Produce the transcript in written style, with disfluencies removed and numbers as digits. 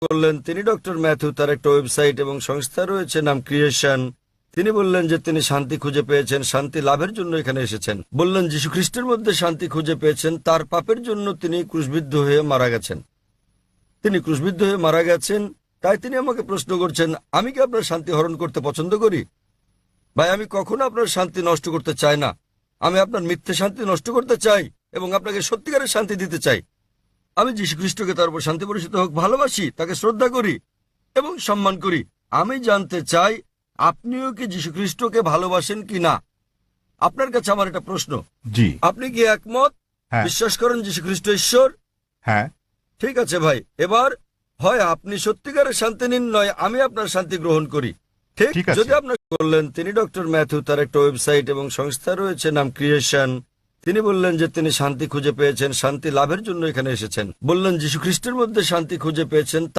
করলেন তিনি doctor Matthew, তার একটা ওয়েবসাইট এবং সংস্থা রয়েছে নাম ক্রিয়েশন। তিনি বললেন যে তিনি শান্তি খুঁজে পেয়েছেন, শান্তি লাভের জন্য এখানে এসেছেন। বললেন যীশু খ্রিস্টের মধ্যে শান্তি খুঁজে পেয়েছেন, তার পাপের জন্য তিনি ক্রুশবিদ্ধ হয়ে মারা গেছেন। তিনি ক্রুশবিদ্ধ হয়ে মারা গেছেন, তাই তিনি আমাকে প্রশ্ন করছেন আমি কি আপনার শান্তি হরণ করতে পছন্দ করি? ভাই, আমি কখনো আপনার শান্তি নষ্ট করতে চাই না। আমি আপনার মিথ্যে শান্তি নষ্ট করতে চাই এবং আপনাকে সত্যিকারের শান্তি দিতে চাই। আমি যীশু খ্রিস্টকে, তার উপর শান্তি বর্ষিত হোক, ভালোবাসি, তাকে শ্রদ্ধা করি এবং সম্মান করি। আমি জানতে চাই আপনিও কি যীশু খ্রিস্টকে ভালোবাসেন কি না। আপনার কাছে আমার একটা প্রশ্ন, জি। আপনি কি একমত? হ্যাঁ। বিশ্বাস করেন যীশু খ্রিস্ট ঈশ্বর? হ্যাঁ। ঠিক আছে ভাই, এবার হয় আপনি সত্যিকারের শান্তি নিন, নয় আমি আপনার শান্তি গ্রহণ করি। ঠিক ঠিক আছে। যদি আপনার বললেন তিনি ডক্টর ম্যাথু, তার একটা ওয়েবসাইট এবং সংস্থা রয়েছে নাম ক্রিয়েশন। তিনি বললেন যে তিনি শান্তি খুঁজে পেয়েছেন, শান্তি লাভের জন্য এখানে এসেছেন। বললেন যীশু খ্রিস্টের মধ্যে শান্তি খুঁজে পেয়েছেন,